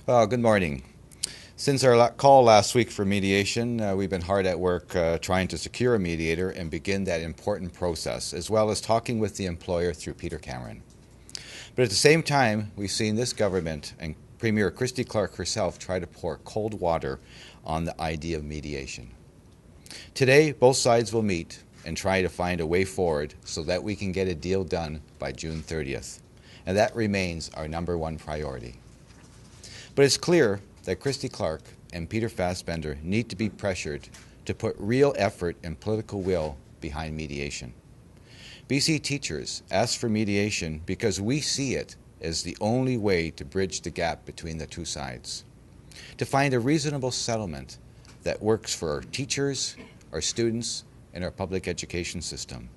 Well, good morning. Since our call last week for mediation, we've been hard at work trying to secure a mediator and begin that important process, as well as talking with the employer through Peter Cameron. But at the same time, we've seen this government and Premier Christy Clark herself try to pour cold water on the idea of mediation. Today, both sides will meet and try to find a way forward so that we can get a deal done by June 30th. And that remains our number one priority. But it's clear that Christy Clark and Peter Fassbender need to be pressured to put real effort and political will behind mediation. BC teachers ask for mediation because we see it as the only way to bridge the gap between the two sides, to find a reasonable settlement that works for our teachers, our students, and our public education system.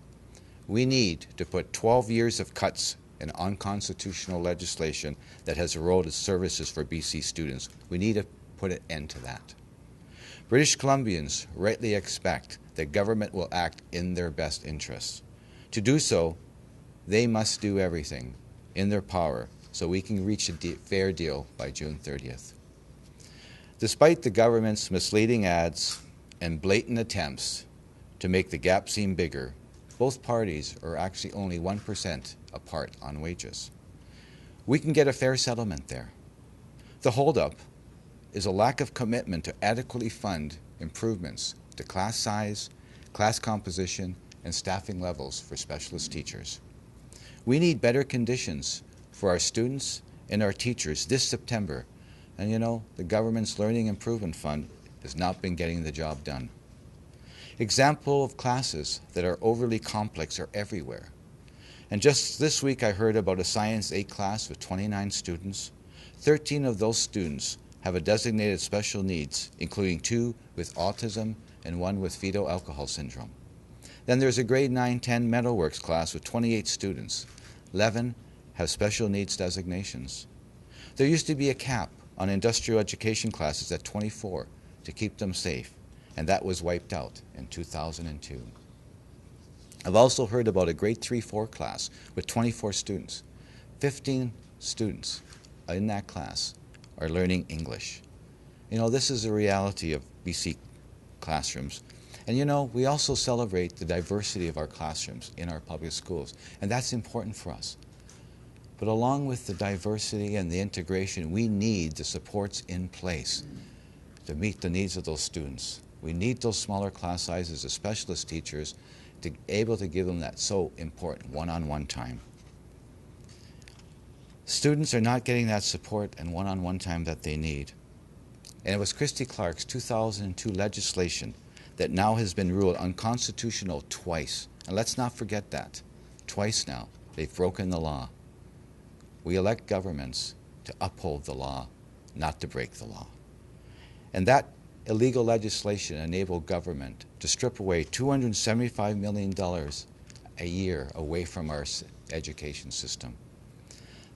We need to put 12 years of cuts and unconstitutional legislation that has eroded services for BC students. We need to put an end to that. British Columbians rightly expect that government will act in their best interests. To do so, they must do everything in their power so we can reach a fair deal by June 30th. Despite the government's misleading ads and blatant attempts to make the gap seem bigger, both parties are actually only 1% apart on wages. We can get a fair settlement there. The holdup is a lack of commitment to adequately fund improvements to class size, class composition, and staffing levels for specialist teachers. We need better conditions for our students and our teachers this September. And you know, the government's Learning Improvement Fund has not been getting the job done. Examples of classes that are overly complex are everywhere. And just this week I heard about a Science 8 class with 29 students. 13 of those students have a designated special needs, including 2 with autism and 1 with fetal alcohol syndrome. Then there's a grade 9-10 metalworks class with 28 students. 11 have special needs designations. There used to be a cap on industrial education classes at 24 to keep them safe, and that was wiped out in 2002. I've also heard about a grade 3-4 class with 24 students. 15 students in that class are learning English. You know, this is a reality of BC classrooms. And you know, we also celebrate the diversity of our classrooms in our public schools, and that's important for us. But along with the diversity and the integration, we need the supports in place to meet the needs of those students. We need those smaller class sizes, the specialist teachers, to be able to give them that so important one-on-one time. Students are not getting that support and one-on-one time that they need. And it was Christy Clark's 2002 legislation that now has been ruled unconstitutional twice. And let's not forget that. Twice now, they've broken the law. We elect governments to uphold the law, not to break the law. And that illegal legislation enabled government to strip away $275 million a year away from our education system.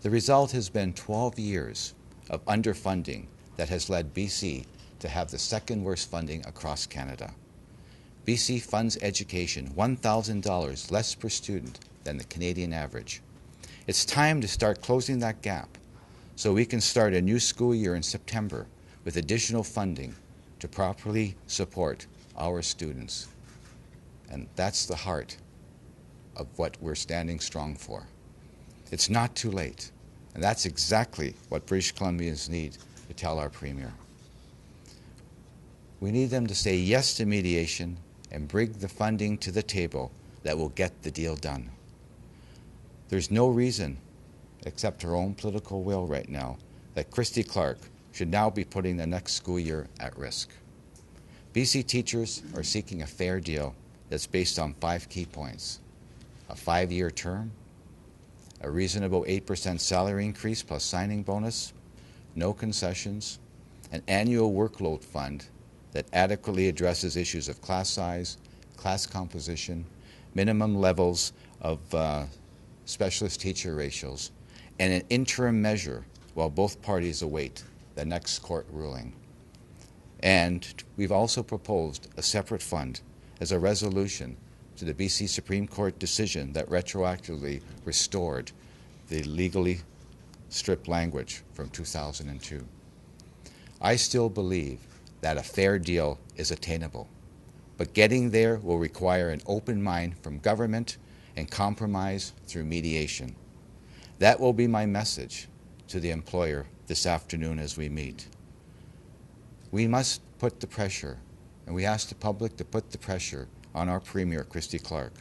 The result has been 12 years of underfunding that has led BC to have the second worst funding across Canada. BC funds education $1,000 less per student than the Canadian average. It's time to start closing that gap so we can start a new school year in September with additional funding to properly support our students. And that's the heart of what we're standing strong for. It's not too late. And that's exactly what British Columbians need to tell our Premier. We need them to say yes to mediation and bring the funding to the table that will get the deal done. There's no reason, except her own political will right now, that Christy Clark should now be putting the next school year at risk. BC teachers are seeking a fair deal that's based on 5 key points: a 5-year term, a reasonable 8% salary increase plus signing bonus, no concessions, an annual workload fund that adequately addresses issues of class size, class composition, minimum levels of specialist teacher ratios, and an interim measure while both parties await the next court ruling. And we've also proposed a separate fund as a resolution to the BC Supreme Court decision that retroactively restored the legally stripped language from 2002. I still believe that a fair deal is attainable, but getting there will require an open mind from government and compromise through mediation. That will be my message to the employer this afternoon as we meet. We must put the pressure, and we ask the public to put the pressure on our Premier, Christy Clark.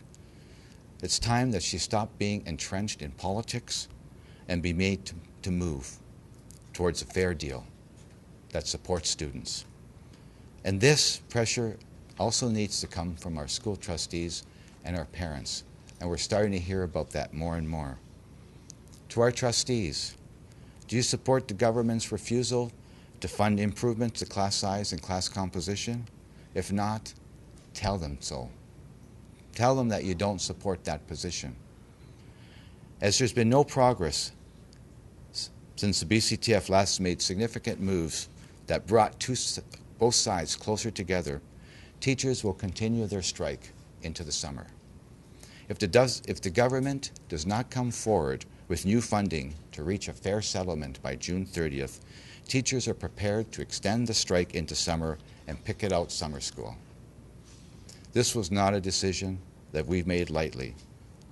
It's time that she stop being entrenched in politics and be made to move towards a fair deal that supports students. And this pressure also needs to come from our school trustees and our parents, and we're starting to hear about that more and more. To our trustees, do you support the government's refusal to fund improvements to class size and class composition? If not, tell them so. Tell them that you don't support that position. As there's been no progress since the BCTF last made significant moves that brought both sides closer together, teachers will continue their strike into the summer. If the government does not come forward with new funding to reach a fair settlement by June 30th, teachers are prepared to extend the strike into summer and pick it out summer school. This was not a decision that we've made lightly,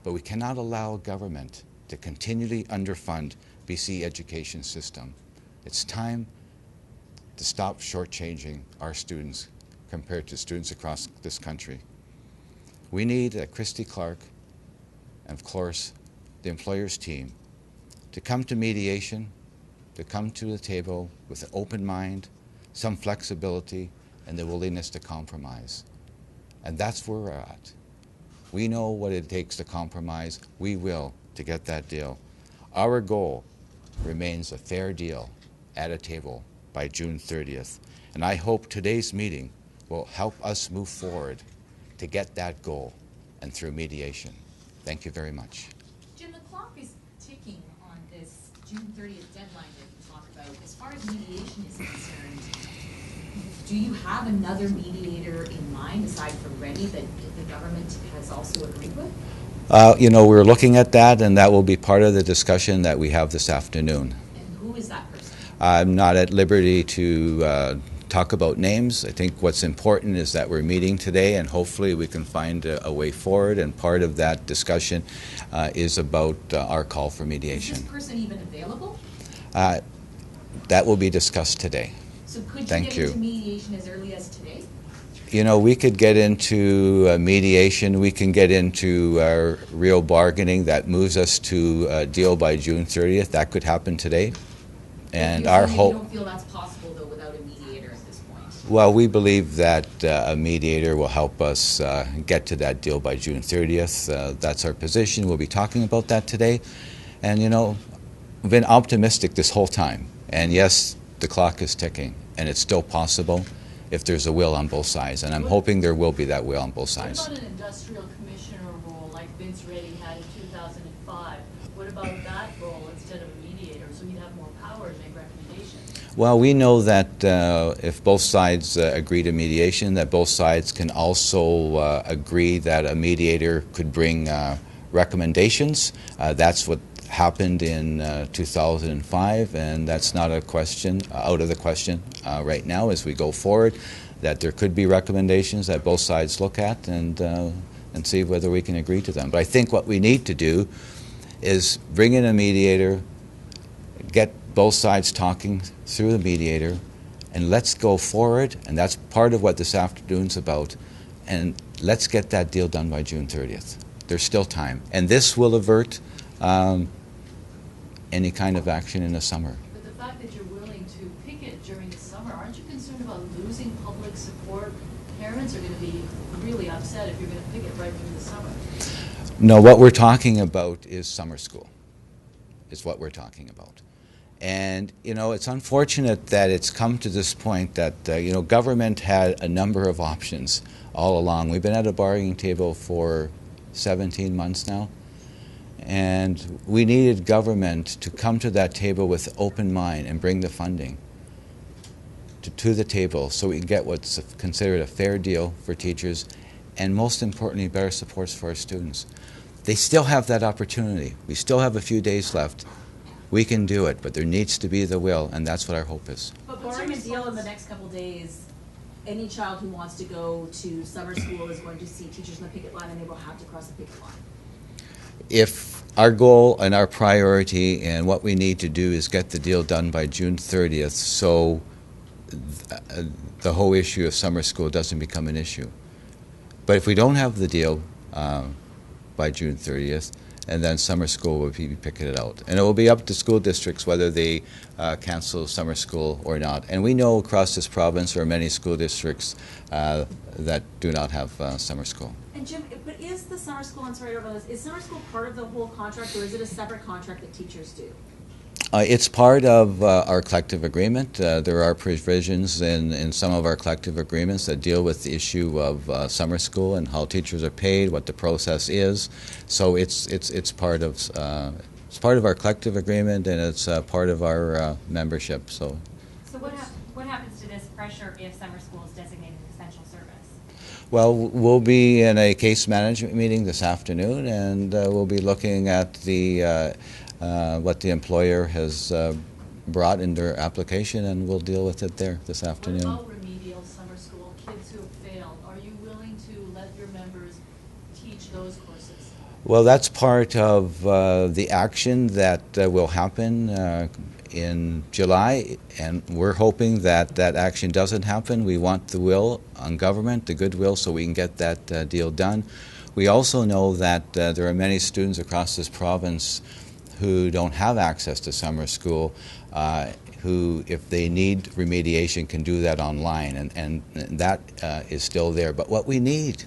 but we cannot allow government to continually underfund BC education system. It's time to stop shortchanging our students compared to students across this country. We need Christy Clark and, of course, the employers team to come to mediation, to come to the table with an open mind, some flexibility, and the willingness to compromise. And that's where we're at. We know what it takes to compromise. We will to get that deal. Our goal remains a fair deal at a table by June 30th. And I hope today's meeting will help us move forward to get that goal and through mediation. Thank you very much. Jim, the clock is ticking on this June 30th deadline that you talk about. As far as mediation is concerned, do you have another mediator in mind aside from Reddy that the government has also agreed with? We're looking at that, and that will be part of the discussion that we have this afternoon. And who is that person? I'm not at liberty to talk about names. I think what's important is that we're meeting today, and hopefully we can find a way forward, and part of that discussion is about our call for mediation. Is this person even available? That will be discussed today. So could you get into mediation as early as today? We could get into mediation. We can get into real bargaining that moves us to a deal by June 30th. That could happen today. And our hope. You don't feel that's possible, though, without a mediator at this point? Well, we believe that a mediator will help us get to that deal by June 30th. That's our position. We'll be talking about that today. And, we've been optimistic this whole time. And yes, the clock is ticking, and it's still possible if there's a will on both sides. And I'm hoping there will be that will on both sides. What about an industrial commissioner role like Vince Reddy had in 2005? What about that role instead of a mediator, so he'd have more power to make recommendations? Well, we know that if both sides agree to mediation, that both sides can also agree that a mediator could bring recommendations. That's what happened in 2005, and that's not a question out of the question right now as we go forward, that there could be recommendations that both sides look at and see whether we can agree to them. But I think what we need to do is bring in a mediator, get both sides talking through the mediator, and let's go forward, and that's part of what this afternoon's about, and let's get that deal done by June 30th. There's still time, and this will avert any kind of action in the summer. But the fact that you're willing to picket during the summer, aren't you concerned about losing public support? Parents are going to be really upset if you're going to picket right through the summer. No, what we're talking about is summer school, is what we're talking about. And, it's unfortunate that it's come to this point that, government had a number of options all along. We've been at a bargaining table for 17 months now. And we needed government to come to that table with open mind and bring the funding to the table so we can get what's considered a fair deal for teachers and, most importantly, better supports for our students. They still have that opportunity. We still have a few days left. We can do it, but there needs to be the will, and that's what our hope is. But barring a deal in the next couple days, any child who wants to go to summer school is going to see teachers on the picket line and they will have to cross the picket line. If our goal and our priority and what we need to do is get the deal done by June 30th, so the whole issue of summer school doesn't become an issue. But if we don't have the deal by June 30th, and then summer school will be picketed out. And it will be up to school districts whether they cancel summer school or not. And we know across this province there are many school districts that do not have summer school. And Jim, but is the summer school, I'm sorry about this, is summer school part of the whole contract, or is it a separate contract that teachers do? It's part of our collective agreement. There are provisions in some of our collective agreements that deal with the issue of summer school and how teachers are paid, what the process is. So it's part of our collective agreement, and it's part of our membership. So what happens to this pressure if summer school is designated essential service? Well, we'll be in a case management meeting this afternoon, and we'll be looking at the what the employer has brought in their application, and we'll deal with it there this afternoon. What about remedial summer school, kids who have failed? Are you willing to let your members teach those courses? Well, that's part of the action that will happen in July, and we're hoping that that action doesn't happen. We want the will on government, the goodwill, so we can get that deal done. We also know that there are many students across this province who don't have access to summer school, who, if they need remediation, can do that online, and that is still there. But what we need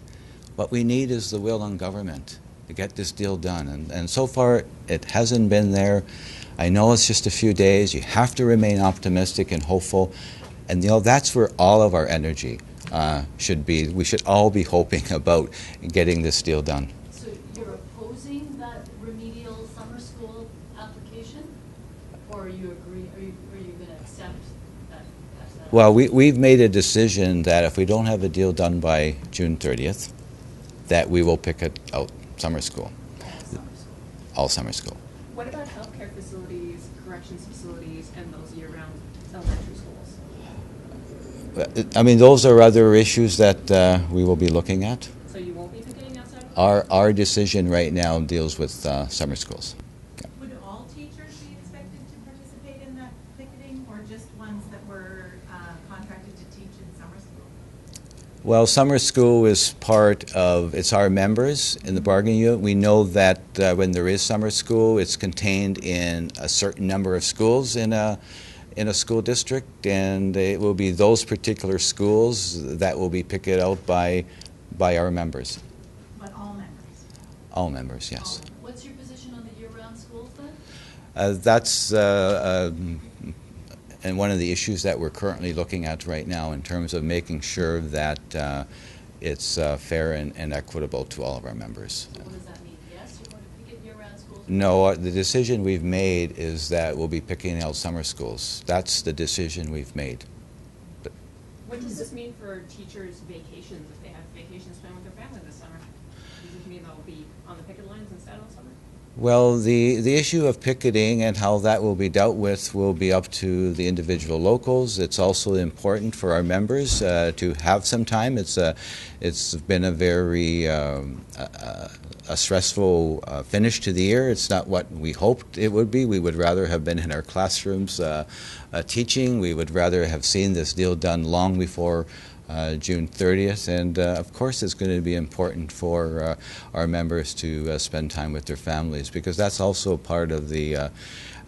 is the will on government to get this deal done, and so far it hasn't been there. I know it's just a few days. You have to remain optimistic and hopeful, and that's where all of our energy should be. We should all be hoping about getting this deal done. So you're opposing that remedial summer school application, or are you agree? Are you going to accept that? Well, we've made a decision that if we don't have a deal done by June 30th, that we will pick it out summer school, all summer school. What about healthcare facilities, corrections facilities, and those year-round elementary schools? I mean, those are other issues that we will be looking at. So you won't be picketing outside? Our decision right now deals with summer schools. Would all teachers be expected to participate in that picketing, or just ones that were contracted to teach in summer school? Well, summer school is part of, it's our members in the bargaining unit. We know that when there is summer school, it's contained in a certain number of schools in a school district, and it will be those particular schools that will be picked out by our members. But all members? All members, yes. What's your position on the year-round schools then? That's and one of the issues that we're currently looking at right now in terms of making sure that it's fair and equitable to all of our members. What does that mean? Yes, you're going to picket year-round schools? No, the decision we've made is that we'll be picking out summer schools. That's the decision we've made. But What does this mean for teachers' vacations, if they have vacations planned with their family this summer? Does this mean they'll be on the picket lines instead all summer? well, the issue of picketing and how that will be dealt with will be up to the individual locals. It's also important for our members to have some time. It's been a very a stressful finish to the year. It's not what we hoped it would be. We would rather have been in our classrooms teaching. We would rather have seen this deal done long before June 30th, and of course it's going to be important for our members to spend time with their families, because that's also part of the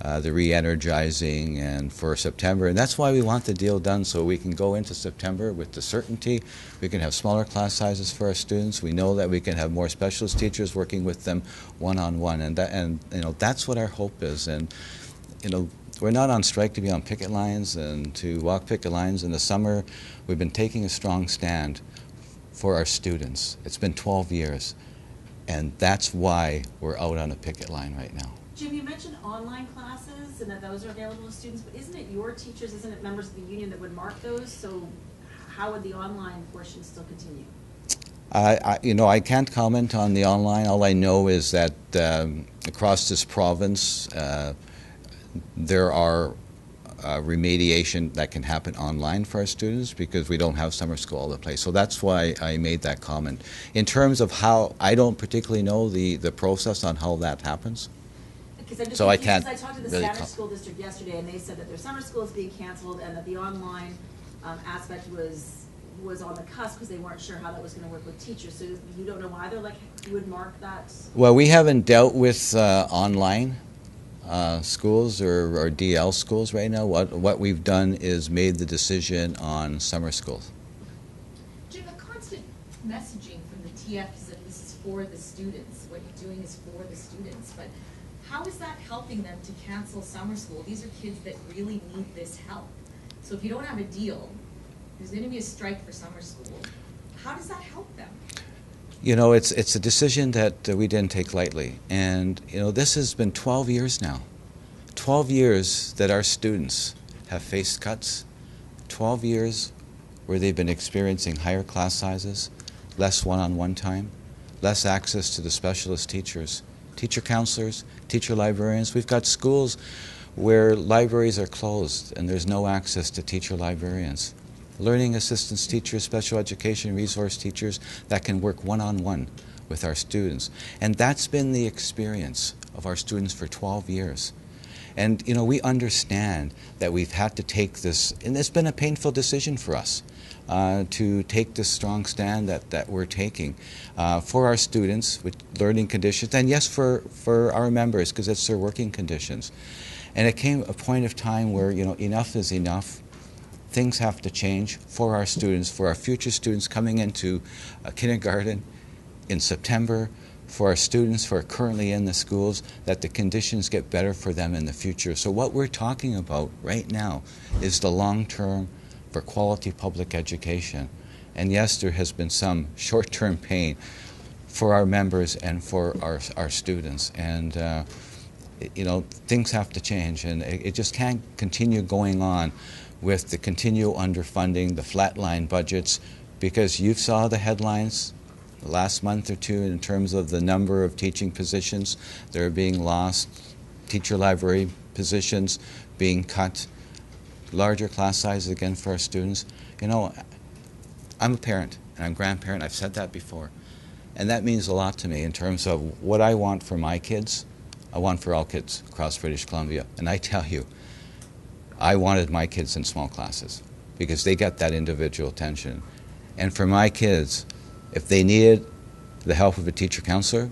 re-energizing and for September, and that's why we want the deal done, so we can go into September with the certainty. We can have smaller class sizes for our students. We know that we can have more specialist teachers working with them one-on-one, and that's what our hope is. And we're not on strike to be on picket lines and to walk picket lines. In the summer, we've been taking a strong stand for our students. It's been 12 years, and that's why we're out on a picket line right now. Jim, you mentioned online classes and that those are available to students, but isn't it your teachers, isn't it members of the union that would mark those? So how would the online portion still continue? I can't comment on the online. All I know is that across this province, there are remediation that can happen online for our students because we don't have summer school all the place. So that's why I made that comment. In terms of how, I don't particularly know the process on how that happens. Because I'm just So I confused, can't because I talked to the really Standard com- School District yesterday, and they said that their summer school is being canceled, and that the online aspect was on the cusp, because they weren't sure how that was gonna work with teachers. So you don't know either, like, who would mark that? Well, we haven't dealt with online schools or DL schools right now. What we've done is made the decision on summer schools. Jim, the constant messaging from the TF is that this is for the students, what you're doing is for the students, but how is that helping them to cancel summer school? These are kids that really need this help. So if you don't have a deal, there's gonna be a strike for summer school. How does that help them? You know, it's a decision that we didn't take lightly. And, you know, this has been 12 years now. 12 years that our students have faced cuts. 12 years where they've been experiencing higher class sizes, less one-on-one time, less access to the specialist teachers, teacher counselors, teacher librarians. We've got schools where libraries are closed and there's no access to teacher librarians. Learning assistance teachers, special education resource teachers that can work one-on-one with our students. And that's been the experience of our students for 12 years. And, you know, we understand that we've had to take this, and it's been a painful decision for us to take this strong stand that we're taking for our students with learning conditions, and yes, for our members, because it's their working conditions. And it came a point of time where, you know, enough is enough. Things have to change for our students, for our future students coming into kindergarten in September, for our students who are currently in the schools, that the conditions get better for them in the future. So what we're talking about right now is the long term for quality public education. And yes, there has been some short-term pain for our members and for our students. And you know, things have to change, and it just can't continue going on with the continual underfunding, the flatline budgets, because you saw the headlines the last month or two in terms of the number of teaching positions that are being lost, teacher library positions being cut, larger class sizes again for our students. You know, I'm a parent and I'm a grandparent, I've said that before, and that means a lot to me in terms of what I want for my kids, I want for all kids across British Columbia. And I tell you, I wanted my kids in small classes because they get that individual attention. And for my kids, if they needed the help of a teacher counselor,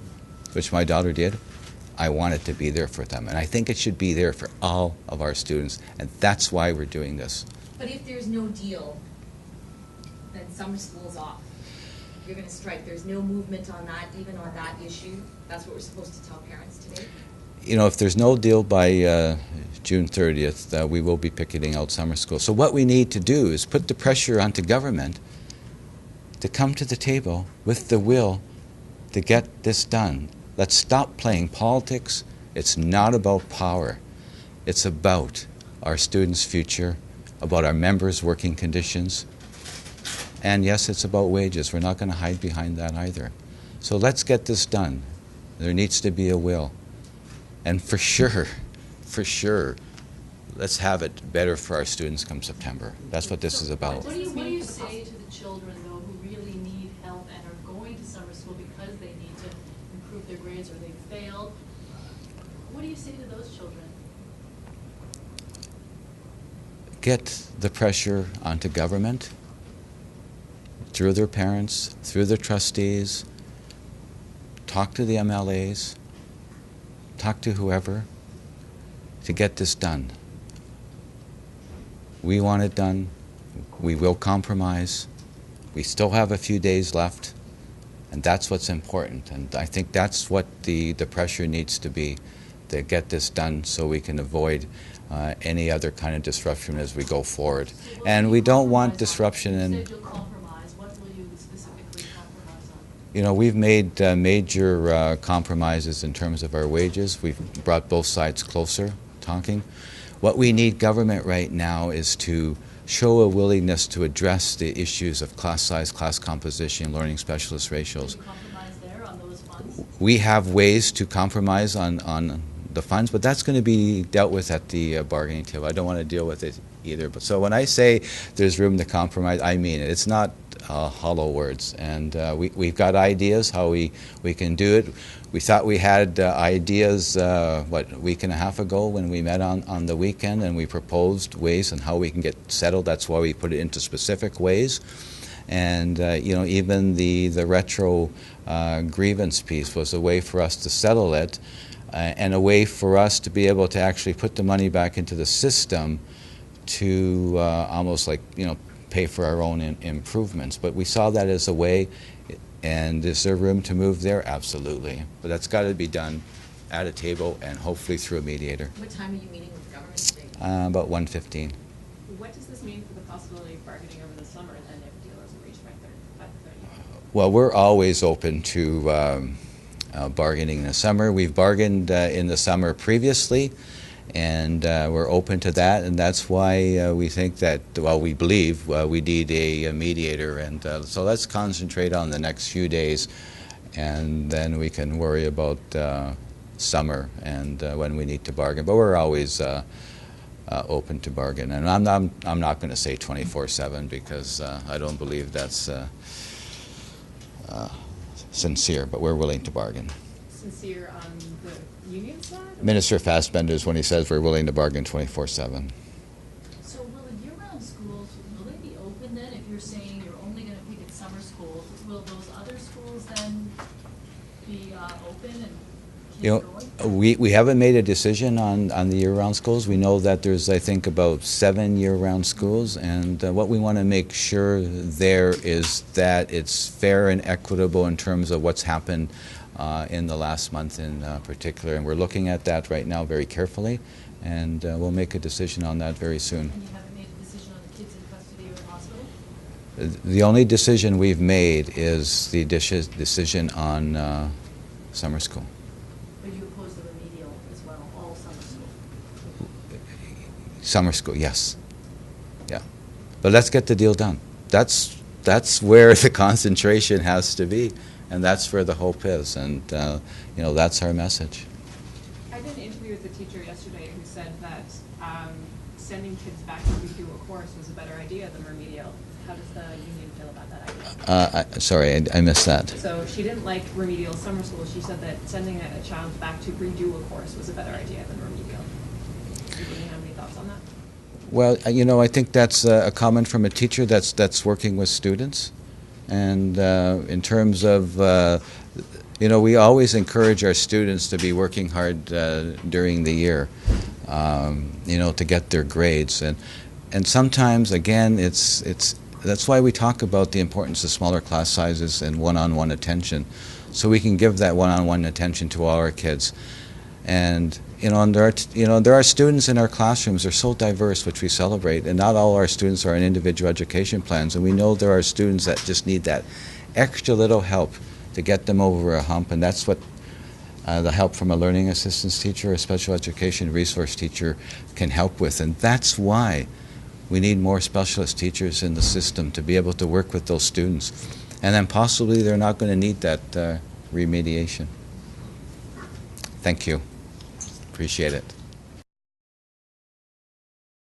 which my daughter did, I want it to be there for them. And I think it should be there for all of our students. And that's why we're doing this. But if there's no deal, then summer school's off. You're gonna strike. There's no movement on that, even on that issue. That's what we're supposed to tell parents today. You know, if there's no deal by June 30th, we will be picketing out summer school. So what we need to do is put the pressure onto government to come to the table with the will to get this done. Let's stop playing politics. It's not about power. It's about our students' future, about our members' working conditions. And yes, it's about wages. We're not going to hide behind that either. So let's get this done. There needs to be a will. And for sure, let's have it better for our students come September. That's what this is about. What do you say to the children, though, who really need help and are going to summer school because they need to improve their grades or they failed? What do you say to those children? Get the pressure onto government through their parents, through their trustees, talk to the MLAs, talk to whoever to get this done. We want it done. We will compromise. We still have a few days left, and that's what's important. And I think that's what the pressure needs to be, to get this done so we can avoid any other kind of disruption as we go forward. So And we don't want disruption You in... said you'll compromise. What will you specifically compromise on? You know, we've made major compromises in terms of our wages. We've brought both sides closer, talking. What we need government right now is to show a willingness to address the issues of class size, class composition, learning specialist ratios. Will you compromise there on those funds? We have ways to compromise on the funds, but that's going to be dealt with at the bargaining table. I don't want to deal with it either. But so when I say there's room to compromise, I mean it. It's not hollow words. And we've got ideas how we can do it. We thought we had ideas, a week and a half ago when we met on the weekend, and we proposed ways on how we can get settled. That's why we put it into specific ways. And even the retro grievance piece was a way for us to settle it, and a way for us to be able to actually put the money back into the system to almost like pay for our own improvements. But we saw that as a way. And is there room to move there? Absolutely. But that's got to be done at a table and hopefully through a mediator. What time are you meeting with the government today? About 1:15. What does this mean for the possibility of bargaining over the summer then if a deal isn't reached by the 30th? Well, we're always open to bargaining in the summer. We've bargained in the summer previously, and we're open to that, and that's why we think that, well, we believe we need a mediator, and so let's concentrate on the next few days, and then we can worry about summer and when we need to bargain. But we're always open to bargain, and I'm not going to say 24/7 because I don't believe that's sincere, but we're willing to bargain. Sincere on the union side? Minister Fassbender's when he says we're willing to bargain 24/7. So will the year-round schools, will they be open then if you're saying you're only gonna pick at summer schools? Will those other schools then be open and keep going? We haven't made a decision on the year-round schools. We know that there's, I think, about 7 year-round schools, and what we want to make sure there is that it's fair and equitable in terms of what's happened in the last month in particular. And we're looking at that right now very carefully, and we'll make a decision on that very soon. And you haven't made a decision on the kids in custody or the hospital? The only decision we've made is the decision on summer school. Or you oppose the remedial as well, all summer school? Summer school, yes. Yeah. But let's get the deal done. That's where the concentration has to be, and that's where the hope is, and that's our message. I did an interview with a teacher yesterday who said that sending kids back to redo a course was a better idea than remedial. How does the union feel about that idea? Sorry, I missed that. So she didn't like remedial summer school. She said that sending a child back to redo a course was a better idea than remedial. Do you have any thoughts on that? Well, I think that's a comment from a teacher that's working with students. And in terms of, we always encourage our students to be working hard during the year, to get their grades. And sometimes, again, that's why we talk about the importance of smaller class sizes and one-on-one attention, so we can give that one-on-one attention to all our kids. And there are students in our classrooms. They're so diverse, which we celebrate, and not all our students are in individual education plans. And we know there are students that just need that extra little help to get them over a hump, and that's what the help from a learning assistance teacher, a special education resource teacher can help with. And that's why we need more specialist teachers in the system to be able to work with those students. And then possibly they're not going to need that remediation. Thank you. Appreciate it.